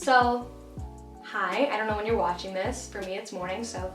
So, hi, I don't know when you're watching this. For me, it's morning, so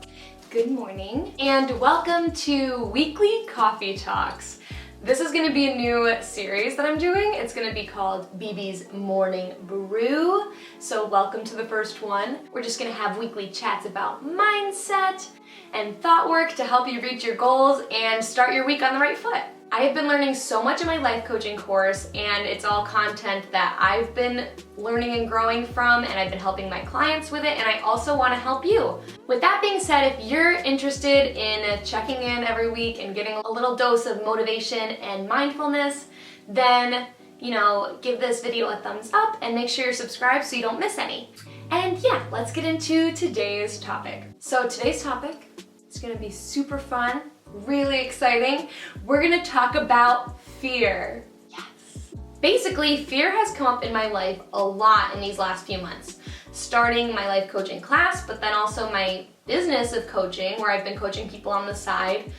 good morning. And welcome to Weekly Coffee Talks. This is gonna be a new series that I'm doing. It's gonna be called BB's Morning Brew. So welcome to the first one. We're just gonna have weekly chats about mindset and thought work to help you reach your goals and start your week on the right foot. I have been learning so much in my life coaching course, and it's all content that I've been learning and growing from, and I've been helping my clients with it, and I also want to help you. With that being said, if you're interested in checking in every week and getting a little dose of motivation and mindfulness, then, give this video a thumbs up and make sure you're subscribed so you don't miss any. And yeah, let's get into today's topic. So today's topic is going to be super fun. Really exciting. We're gonna talk about fear. Yes. Basically, fear has come up in my life a lot in these last few months. Starting my life coaching class, but then also my business of coaching, where I've been coaching people on the side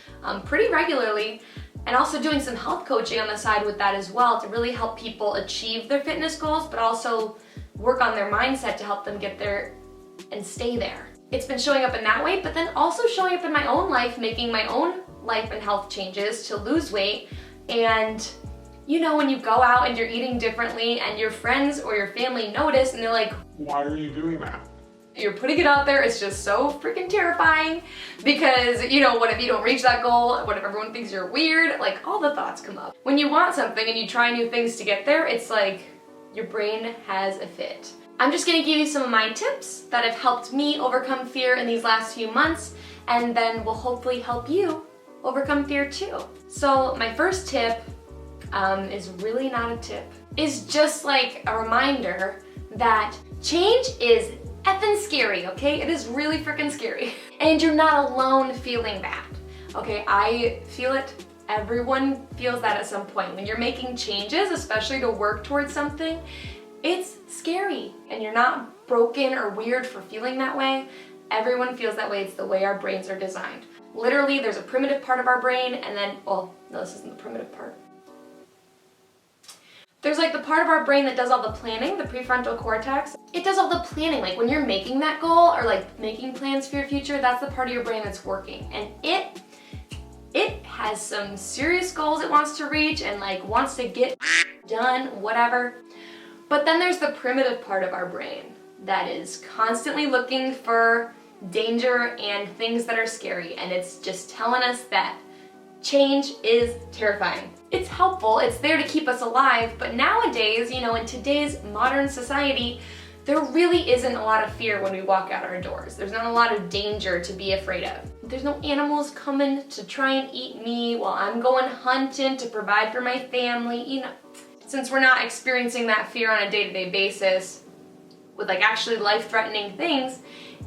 pretty regularly, and also doing some health coaching on the side with that as well to really help people achieve their fitness goals, but also work on their mindset to help them get there and stay there. It's been showing up in that way, but then also showing up in my own life, making my own life and health changes to lose weight. And when you go out and you're eating differently and your friends or your family notice and they're like, why are you doing that? You're putting it out there, it's just so freaking terrifying because, what if you don't reach that goal? What if everyone thinks you're weird? Like, all the thoughts come up. When you want something and you try new things to get there, it's like your brain has a fit. I'm just gonna give you some of my tips that have helped me overcome fear in these last few months, and then will hopefully help you overcome fear too. So my first tip is really not a tip. Is just like a reminder that change is effing scary, okay? It is really freaking scary. And you're not alone feeling that, okay? I feel it. Everyone feels that at some point. When you're making changes, especially to work towards something, it's scary, and you're not broken or weird for feeling that way. Everyone feels that way. It's the way our brains are designed. Literally, there's a primitive part of our brain, and then, no, this isn't the primitive part. There's like the part of our brain that does all the planning, the prefrontal cortex. It does all the planning. Like when you're making that goal or like making plans for your future, that's the part of your brain that's working. And it has some serious goals it wants to reach and like wants to get done, whatever. But then there's the primitive part of our brain that is constantly looking for danger and things that are scary, and it's just telling us that change is terrifying. It's helpful, it's there to keep us alive, but nowadays, in today's modern society, there really isn't a lot of fear when we walk out our doors. There's not a lot of danger to be afraid of. There's no animals coming to try and eat me while I'm going hunting to provide for my family, Since we're not experiencing that fear on a day-to-day basis with like actually life-threatening things,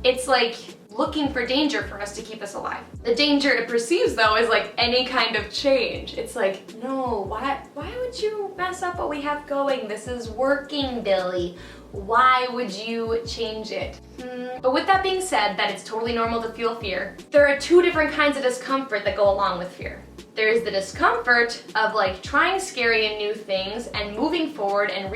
it's like looking for danger for us to keep us alive. The danger it perceives though is like any kind of change. It's like, no, why would you mess up what we have going? This is working, Billy. Why would you change it? But with that being said, that it's totally normal to feel fear, there are two different kinds of discomfort that go along with fear. There's the discomfort of like trying scary and new things and moving forward and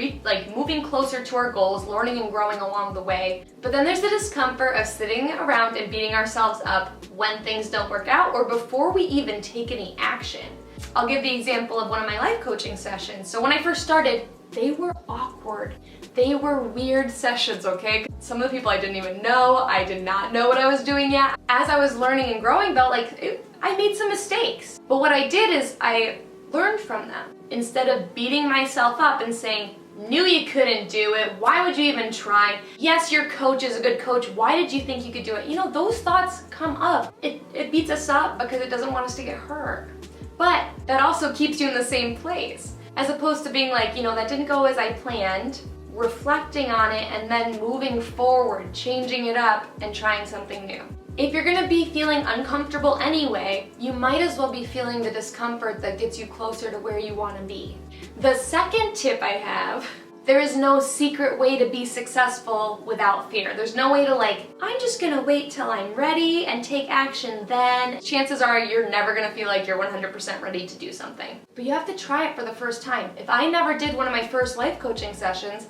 moving closer to our goals, learning and growing along the way. But then there's the discomfort of sitting around and beating ourselves up when things don't work out or before we even take any action. I'll give the example of one of my life coaching sessions. So when I first started, they were awkward. They were weird sessions, okay? Some of the people I didn't even know. I did not know what I was doing yet. As I was learning and growing, I made some mistakes. But what I did is I learned from them. Instead of beating myself up and saying, knew you couldn't do it, why would you even try? Yes, your coach is a good coach, why did you think you could do it? Those thoughts come up. It beats us up because it doesn't want us to get hurt. But that also keeps you in the same place. As opposed to being like, that didn't go as I planned, reflecting on it and then moving forward, changing it up and trying something new. If you're gonna be feeling uncomfortable anyway, you might as well be feeling the discomfort that gets you closer to where you wanna be. The second tip I have, there is no secret way to be successful without fear. There's no way to I'm just gonna wait till I'm ready and take action then. Chances are you're never gonna feel like you're 100% ready to do something. But you have to try it for the first time. If I never did one of my first life coaching sessions,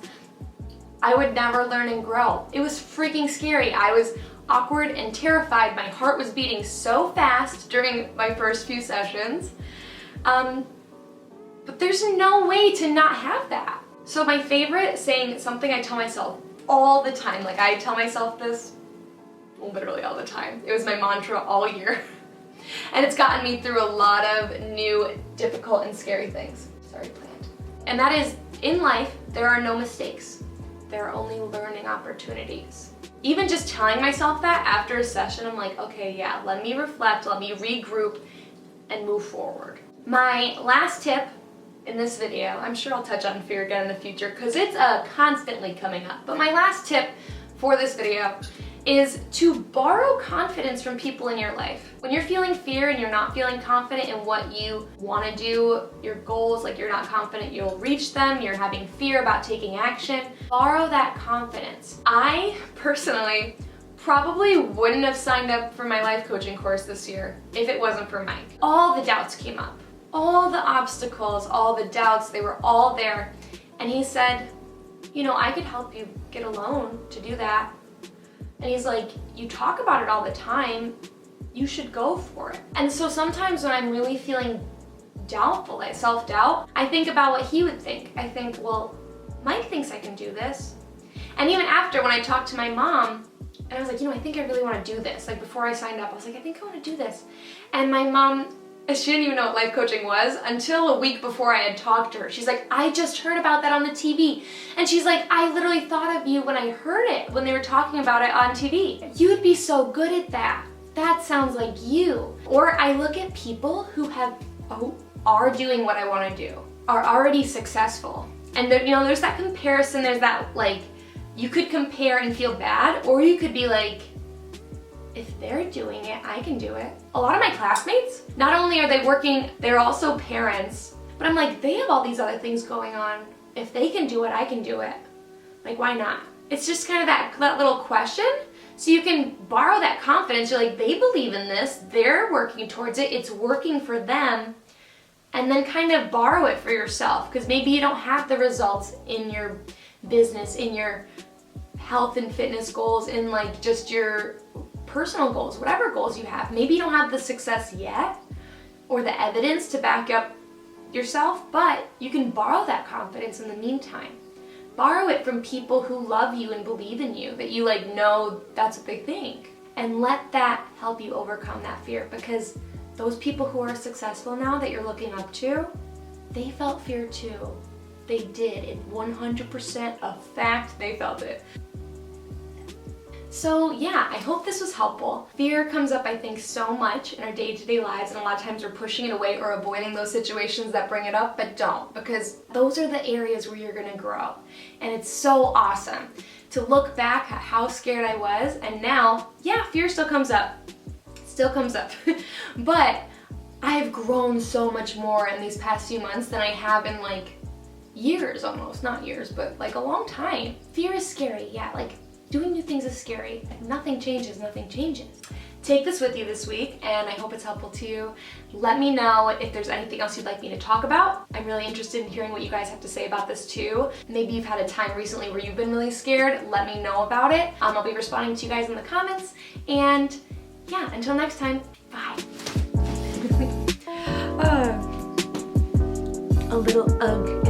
I would never learn and grow. It was freaking scary. I was awkward and terrified. My heart was beating so fast during my first few sessions. But there's no way to not have that. So my favorite saying, something I tell myself all the time, like I tell myself this literally all the time. It was my mantra all year. And it's gotten me through a lot of new, difficult, and scary things. Sorry, plant. And that is, in life, there are no mistakes. There are only learning opportunities. Even just telling myself that after a session, I'm like, okay, yeah, let me reflect, let me regroup, and move forward. My last tip in this video, I'm sure I'll touch on fear again in the future because it's constantly coming up, but my last tip for this video is to borrow confidence from people in your life. When you're feeling fear and you're not feeling confident in what you want to do, your goals, like you're not confident you'll reach them, you're having fear about taking action, borrow that confidence. I personally probably wouldn't have signed up for my life coaching course this year if it wasn't for Mike. All the doubts came up. All the obstacles, all the doubts, they were all there. And he said, you know, I could help you get a loan to do that. And he's like, you talk about it all the time, you should go for it. And so sometimes when I'm really feeling doubtful, like self-doubt, I think about what he would think. I think, well, Mike thinks I can do this. And even after, when I talked to my mom, and I was like, you know, I think I really want to do this. Like before I signed up, I was like, I think I want to do this. And my mom, she didn't even know what life coaching was until a week before I had talked to her. She's like, I just heard about that on the TV. And she's like, I literally thought of you when I heard it, when they were talking about it on TV. You would be so good at that. That sounds like you. Or I look at people who are doing what I want to do, are already successful. And there, you know, there's that comparison, there's that like, you could compare and feel bad, or you could be like, if they're doing it, I can do it. A lot of my classmates, not only are they working, they're also parents, but I'm like, they have all these other things going on. If they can do it, I can do it. Like, why not? It's just kind of that little question. So you can borrow that confidence. You're like, they believe in this, they're working towards it, it's working for them. And then kind of borrow it for yourself, because maybe you don't have the results in your business, in your health and fitness goals, in like just your personal goals, whatever goals you have. Maybe you don't have the success yet or the evidence to back up yourself, but you can borrow that confidence in the meantime. Borrow it from people who love you and believe in you, that you like know that's what they think. And let that help you overcome that fear, because those people who are successful now that you're looking up to, they felt fear too. They did. It's 100% a fact, they felt it. So yeah, I hope this was helpful. Fear comes up, I think, so much in our day-to-day lives, and a lot of times we're pushing it away or avoiding those situations that bring it up, but don't, because those are the areas where you're gonna grow. And it's so awesome to look back at how scared I was, and now, yeah, fear still comes up. Still comes up. But I've grown so much more in these past few months than I have in like years almost. Not years, but like a long time. Fear is scary, yeah, like doing new things is scary. If nothing changes, nothing changes. Take this with you this week, and I hope it's helpful to you. Let me know if there's anything else you'd like me to talk about. I'm really interested in hearing what you guys have to say about this too. Maybe you've had a time recently where you've been really scared. Let me know about it. I'll be responding to you guys in the comments. And yeah, until next time, bye. A little ugh